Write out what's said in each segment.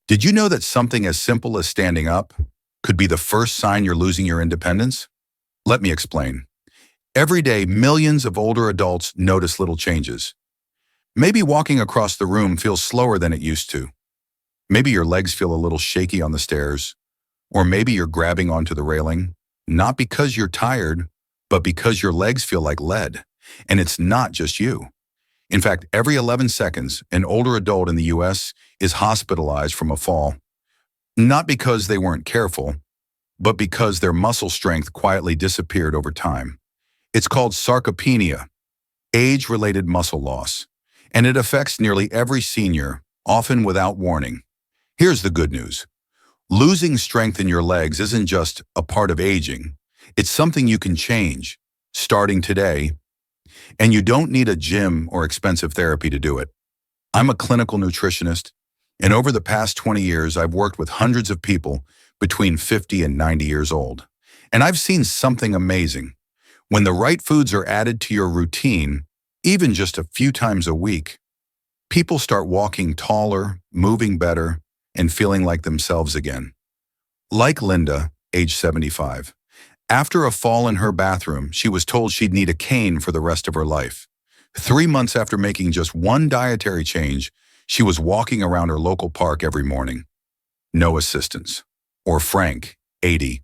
Did you know that something as simple as standing up could be the first sign you're losing your independence? Let me explain. Every day, millions of older adults notice little changes. Maybe walking across the room feels slower than it used to. Maybe your legs feel a little shaky on the stairs. Or maybe you're grabbing onto the railing, not because you're tired, but because your legs feel like lead. And it's not just you. In fact, every 11 seconds, an older adult in the US is hospitalized from a fall, not because they weren't careful, but because their muscle strength quietly disappeared over time. It's called sarcopenia, age-related muscle loss, and it affects nearly every senior, often without warning. Here's the good news. Losing strength in your legs isn't just a part of aging. It's something you can change, starting today, and you don't need a gym or expensive therapy to do it. I'm a clinical nutritionist, and over the past 20 years, I've worked with hundreds of people between 50 and 90 years old. And I've seen something amazing. When the right foods are added to your routine, even just a few times a week, people start walking taller, moving better, and feeling like themselves again. Like Linda, age 75. After a fall in her bathroom, she was told she'd need a cane for the rest of her life. 3 months after making just one dietary change, she was walking around her local park every morning. No assistance. Or Frank, 80.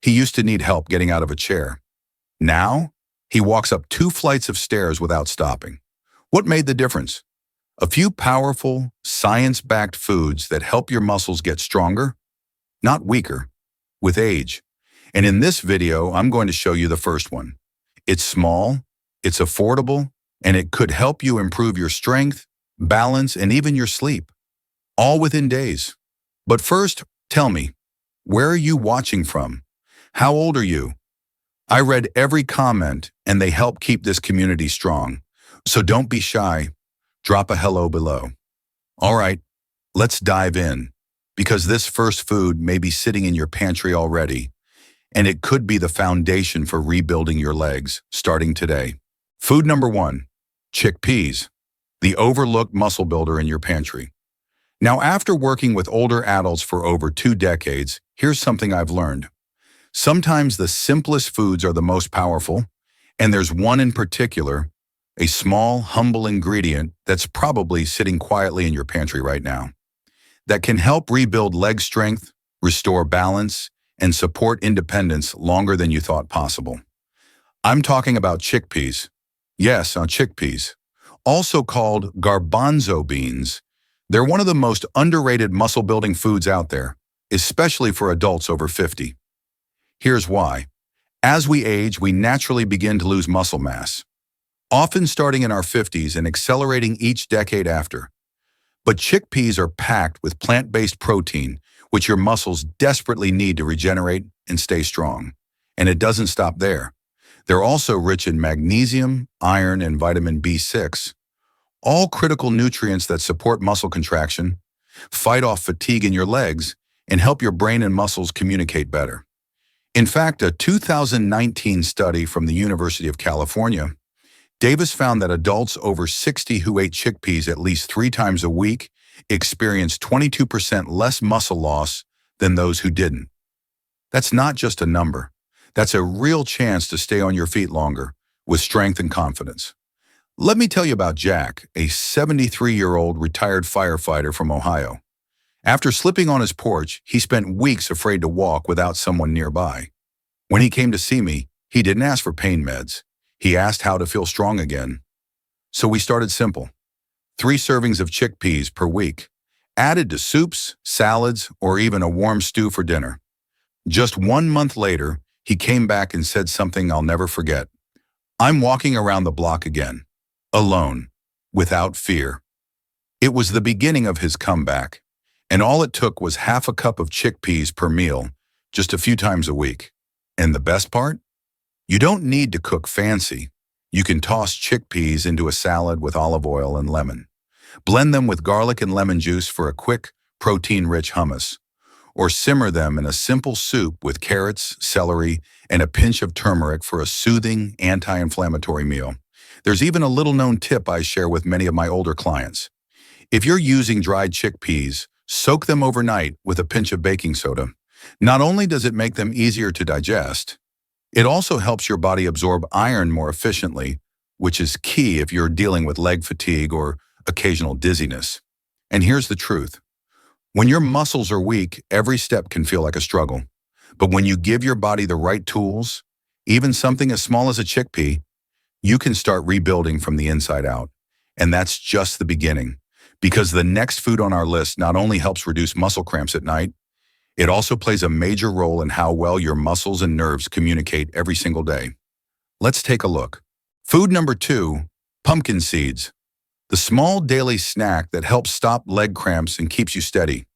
He used to need help getting out of a chair. Now, he walks up 2 flights of stairs without stopping. What made the difference? A few powerful, science-backed foods that help your muscles get stronger, not weaker, with age. And in this video, I'm going to show you the first one. It's small, it's affordable, and it could help you improve your strength, balance, and even your sleep, all within days. But first, tell me, where are you watching from? How old are you? I read every comment, and they help keep this community strong. So don't be shy. Drop a hello below. All right, let's dive in, because this first food may be sitting in your pantry already, and it could be the foundation for rebuilding your legs, starting today. Food number 1, chickpeas, the overlooked muscle builder in your pantry. Now, after working with older adults for over 2 decades, here's something I've learned. Sometimes the simplest foods are the most powerful, and there's one in particular, a small, humble ingredient that's probably sitting quietly in your pantry right now, that can help rebuild leg strength, restore balance, and support independence longer than you thought possible. I'm talking about chickpeas. Yes, chickpeas. Also called garbanzo beans, they're one of the most underrated muscle-building foods out there, especially for adults over 50. Here's why. As we age, we naturally begin to lose muscle mass, often starting in our 50s and accelerating each decade after. But chickpeas are packed with plant-based protein, which your muscles desperately need to regenerate and stay strong. And it doesn't stop there. They're also rich in magnesium, iron, and vitamin B6, all critical nutrients that support muscle contraction, fight off fatigue in your legs, and help your brain and muscles communicate better. In fact, a 2019 study from the University of California, Davis found that adults over 60 who ate chickpeas at least 3 times a week experienced 22% less muscle loss than those who didn't. That's not just a number. That's a real chance to stay on your feet longer with strength and confidence. Let me tell you about Jack, a 73-year-old retired firefighter from Ohio. After slipping on his porch, he spent weeks afraid to walk without someone nearby. When he came to see me, he didn't ask for pain meds. He asked how to feel strong again. So we started simple. 3 servings of chickpeas per week, added to soups, salads, or even a warm stew for dinner. Just 1 month later, he came back and said something I'll never forget. I'm walking around the block again, alone, without fear. It was the beginning of his comeback, and all it took was half a cup of chickpeas per meal, just a few times a week. And the best part? You don't need to cook fancy. You can toss chickpeas into a salad with olive oil and lemon. Blend them with garlic and lemon juice for a quick, protein-rich hummus. Or simmer them in a simple soup with carrots, celery, and a pinch of turmeric for a soothing, anti-inflammatory meal. There's even a little-known tip I share with many of my older clients. If you're using dried chickpeas, Soak them overnight with a pinch of baking soda. Not only does it make them easier to digest, it also helps your body absorb iron more efficiently, which is key if you're dealing with leg fatigue or occasional dizziness. And here's the truth. When your muscles are weak, every step can feel like a struggle. But when you give your body the right tools, even something as small as a chickpea, you can start rebuilding from the inside out. And that's just the beginning. Because the next food on our list not only helps reduce muscle cramps at night, it also plays a major role in how well your muscles and nerves communicate every single day. Let's take a look. Food number 2, pumpkin seeds. The small daily snack that helps stop leg cramps and keeps you steady.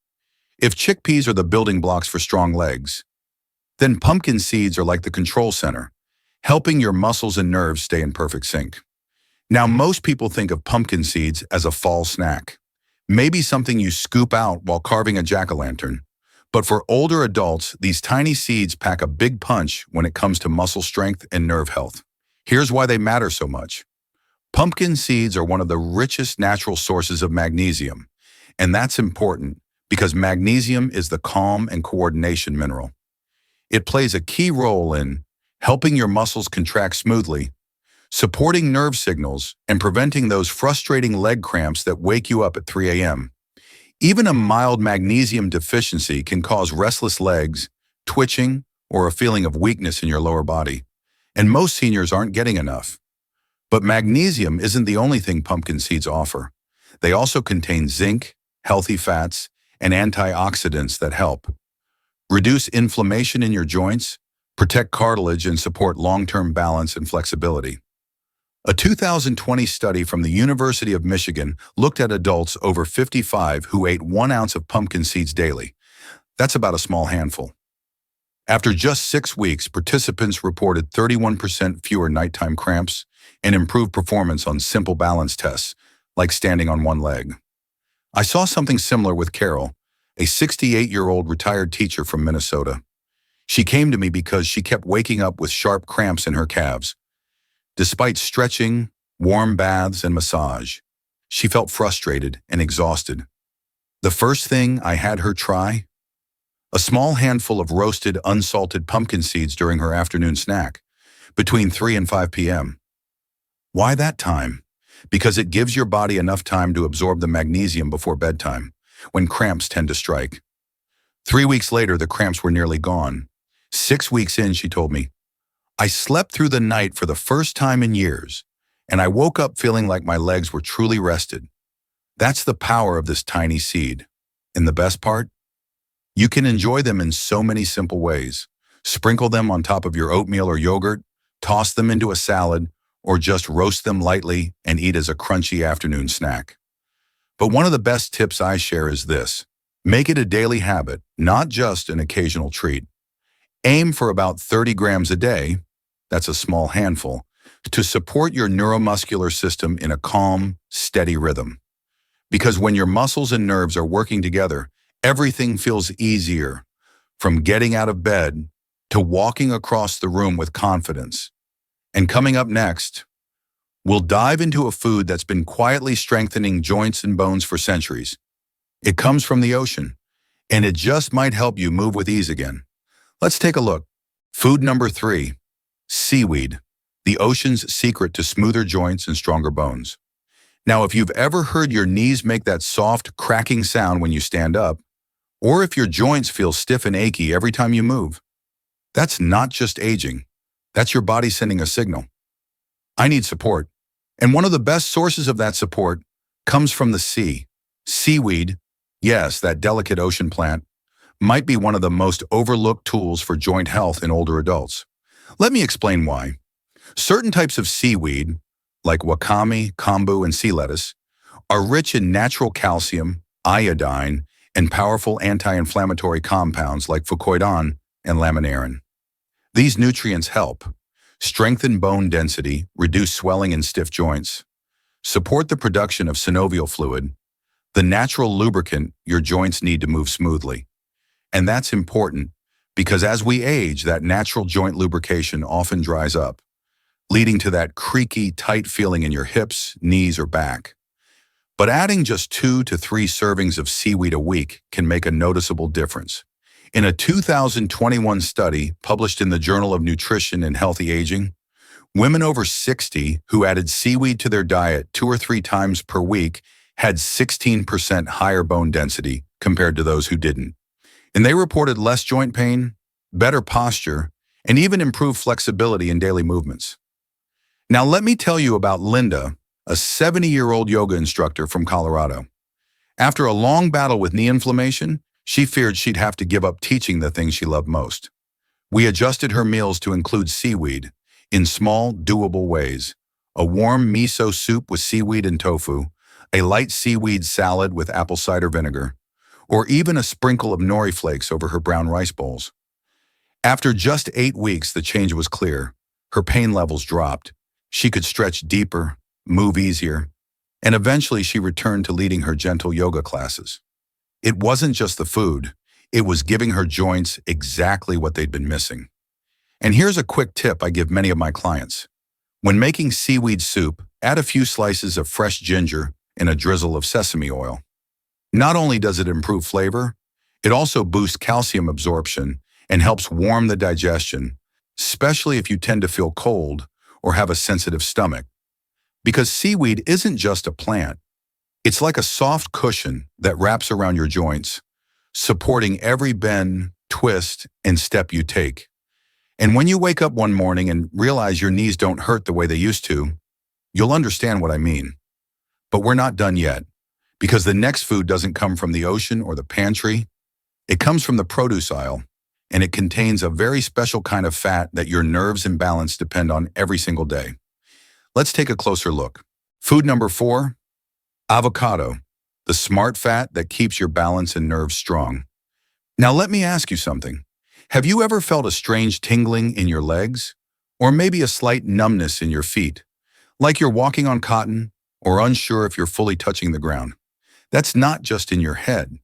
If chickpeas are the building blocks for strong legs, then pumpkin seeds are like the control center, helping your muscles and nerves stay in perfect sync. Now, most people think of pumpkin seeds as a fall snack, maybe something you scoop out while carving a jack-o'-lantern. But for older adults, these tiny seeds pack a big punch when it comes to muscle strength and nerve health. Here's why they matter so much. Pumpkin seeds are one of the richest natural sources of magnesium, and that's important because magnesium is the calm and coordination mineral. It plays a key role in helping your muscles contract smoothly, supporting nerve signals, and preventing those frustrating leg cramps that wake you up at 3 a.m. Even a mild magnesium deficiency can cause restless legs, twitching, or a feeling of weakness in your lower body. And most seniors aren't getting enough. But magnesium isn't the only thing pumpkin seeds offer. They also contain zinc, healthy fats, and antioxidants that help reduce inflammation in your joints, protect cartilage, and support long-term balance and flexibility. A 2020 study from the University of Michigan looked at adults over 55 who ate 1 ounce of pumpkin seeds daily. That's about a small handful. After just 6 weeks, participants reported 31% fewer nighttime cramps and improved performance on simple balance tests, like standing on one leg. I saw something similar with Carol, a 68-year-old retired teacher from Minnesota. She came to me because she kept waking up with sharp cramps in her calves. Despite stretching, warm baths, and massage, she felt frustrated and exhausted. The first thing I had her try? A small handful of roasted, unsalted pumpkin seeds during her afternoon snack, between 3 and 5 p.m. Why that time? Because it gives your body enough time to absorb the magnesium before bedtime, when cramps tend to strike. 3 weeks later, the cramps were nearly gone. 6 weeks in, she told me, I slept through the night for the first time in years, and I woke up feeling like my legs were truly rested. That's the power of this tiny seed. And the best part? You can enjoy them in so many simple ways. Sprinkle them on top of your oatmeal or yogurt, toss them into a salad, or just roast them lightly and eat as a crunchy afternoon snack. But one of the best tips I share is this. Make it a daily habit, not just an occasional treat. Aim for about 30 grams a day, that's a small handful, to support your neuromuscular system in a calm, steady rhythm. Because when your muscles and nerves are working together, everything feels easier, from getting out of bed to walking across the room with confidence. And coming up next, we'll dive into a food that's been quietly strengthening joints and bones for centuries. It comes from the ocean, and it just might help you move with ease again. Let's take a look. Food number 3, seaweed, the ocean's secret to smoother joints and stronger bones. Now, if you've ever heard your knees make that soft, cracking sound when you stand up, or if your joints feel stiff and achy every time you move, that's not just aging. That's your body sending a signal. I need support. And one of the best sources of that support comes from the sea. Seaweed, yes, that delicate ocean plant, might be one of the most overlooked tools for joint health in older adults. Let me explain why. Certain types of seaweed, like wakame, kombu, and sea lettuce, are rich in natural calcium, iodine, and powerful anti-inflammatory compounds like fucoidan and laminarin. These nutrients help strengthen bone density, reduce swelling and stiff joints, support the production of synovial fluid, the natural lubricant your joints need to move smoothly. And that's important because as we age, that natural joint lubrication often dries up, leading to that creaky, tight feeling in your hips, knees, or back. But adding just 2 to 3 servings of seaweed a week can make a noticeable difference. In a 2021 study published in the Journal of Nutrition and Healthy Aging, women over 60 who added seaweed to their diet 2 or 3 times per week had 16% higher bone density compared to those who didn't. And they reported less joint pain, better posture, and even improved flexibility in daily movements. Now let me tell you about Linda, a 70-year-old yoga instructor from Colorado. After a long battle with knee inflammation, she feared she'd have to give up teaching the thing she loved most. We adjusted her meals to include seaweed in small, doable ways. A warm miso soup with seaweed and tofu, a light seaweed salad with apple cider vinegar, or even a sprinkle of nori flakes over her brown rice bowls. After just 8 weeks, the change was clear. Her pain levels dropped. She could stretch deeper, move easier, and eventually she returned to leading her gentle yoga classes. It wasn't just the food, it was giving her joints exactly what they'd been missing. And here's a quick tip I give many of my clients. When making seaweed soup, add a few slices of fresh ginger and a drizzle of sesame oil. Not only does it improve flavor, it also boosts calcium absorption and helps warm the digestion, especially if you tend to feel cold or have a sensitive stomach. Because seaweed isn't just a plant. It's like a soft cushion that wraps around your joints, supporting every bend, twist, and step you take. And when you wake up one morning and realize your knees don't hurt the way they used to, you'll understand what I mean. But we're not done yet, because the next food doesn't come from the ocean or the pantry. It comes from the produce aisle, and it contains a very special kind of fat that your nerves and balance depend on every single day. Let's take a closer look. Food number 4, avocado, the smart fat that keeps your balance and nerves strong. Now let me ask you something. Have you ever felt a strange tingling in your legs? Or maybe a slight numbness in your feet? Like you're walking on cotton or unsure if you're fully touching the ground? That's not just in your head.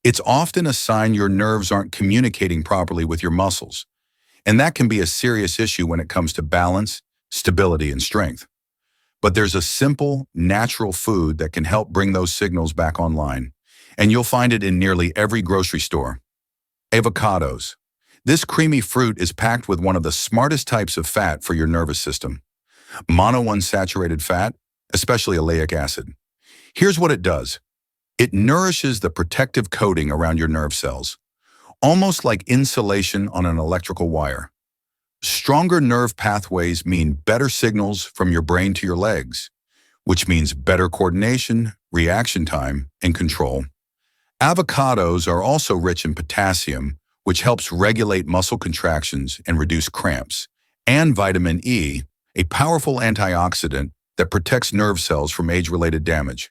It's often a sign your nerves aren't communicating properly with your muscles. And that can be a serious issue when it comes to balance, stability, and strength. But there's a simple, natural food that can help bring those signals back online. And you'll find it in nearly every grocery store. Avocados. This creamy fruit is packed with one of the smartest types of fat for your nervous system. Monounsaturated fat, especially oleic acid. Here's what it does. It nourishes the protective coating around your nerve cells, almost like insulation on an electrical wire. Stronger nerve pathways mean better signals from your brain to your legs, which means better coordination, reaction time, and control. Avocados are also rich in potassium, which helps regulate muscle contractions and reduce cramps, and vitamin E, a powerful antioxidant that protects nerve cells from age-related damage.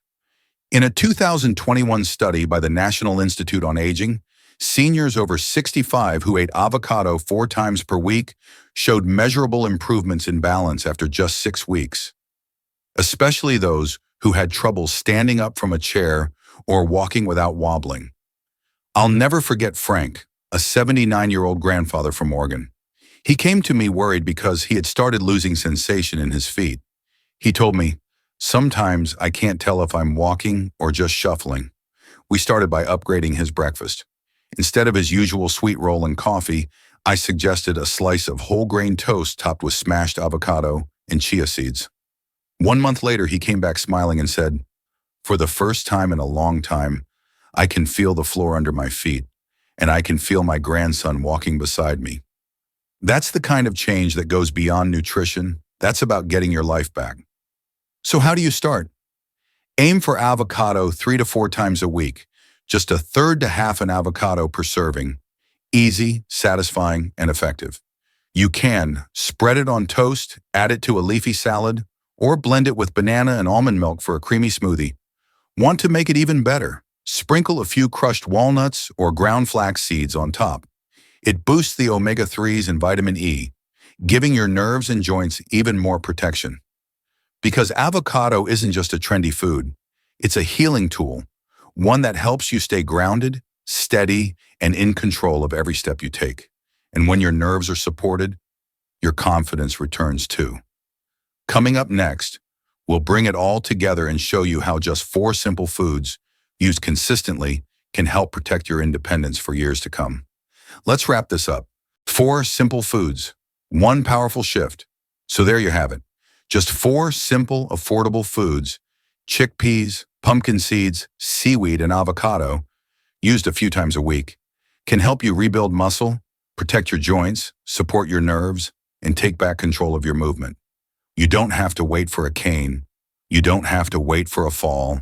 In a 2021 study by the National Institute on Aging, seniors over 65 who ate avocado 4 times per week showed measurable improvements in balance after just 6 weeks, especially those who had trouble standing up from a chair or walking without wobbling. I'll never forget Frank, a 79-year-old grandfather from Oregon. He came to me worried because he had started losing sensation in his feet. He told me, "Sometimes I can't tell if I'm walking or just shuffling." We started by upgrading his breakfast. Instead of his usual sweet roll and coffee, I suggested a slice of whole grain toast topped with smashed avocado and chia seeds. 1 month later, he came back smiling and said, "For the first time in a long time, I can feel the floor under my feet, and I can feel my grandson walking beside me." That's the kind of change that goes beyond nutrition. That's about getting your life back. So how do you start? Aim for avocado 3 to 4 times a week, just 1/3 to half an avocado per serving. Easy, satisfying, and effective. You can spread it on toast, add it to a leafy salad, or blend it with banana and almond milk for a creamy smoothie. Want to make it even better? Sprinkle a few crushed walnuts or ground flax seeds on top. It boosts the omega-3s and vitamin E, giving your nerves and joints even more protection. Because avocado isn't just a trendy food, it's a healing tool, one that helps you stay grounded, steady, and in control of every step you take. And when your nerves are supported, your confidence returns too. Coming up next, We'll bring it all together and show you how just 4 simple foods, used consistently, can help protect your independence for years to come. Let's wrap this up. 4 simple foods, 1 powerful shift. So there you have it. Just 4 simple, affordable foods: chickpeas, pumpkin seeds, seaweed, and avocado, used a few times a week, can help you rebuild muscle, protect your joints, support your nerves, and take back control of your movement. You don't have to wait for a cane. You don't have to wait for a fall.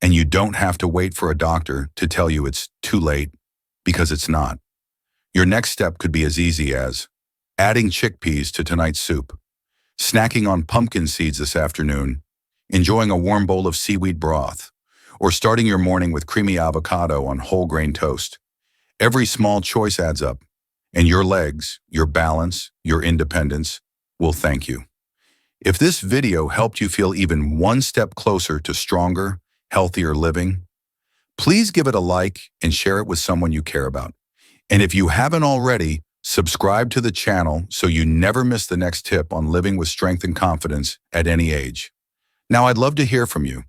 And you don't have to wait for a doctor to tell you it's too late, because it's not. Your next step could be as easy as adding chickpeas to tonight's soup, snacking on pumpkin seeds this afternoon, enjoying a warm bowl of seaweed broth, or starting your morning with creamy avocado on whole grain toast. Every small choice adds up, and your legs, your balance, your independence will thank you. If this video helped you feel even 1 step closer to stronger, healthier living, please give it a like and share it with someone you care about. And if you haven't already, subscribe to the channel so you never miss the next tip on living with strength and confidence at any age. Now, I'd love to hear from you.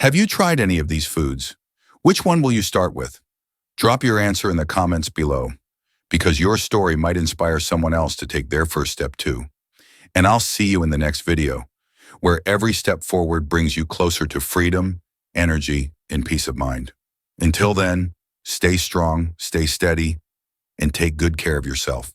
Have you tried any of these foods? Which one will you start with? Drop your answer in the comments below, because your story might inspire someone else to take their first step too. And I'll see you in the next video, where every step forward brings you closer to freedom, energy, and peace of mind. Until then, stay strong, stay steady, and take good care of yourself.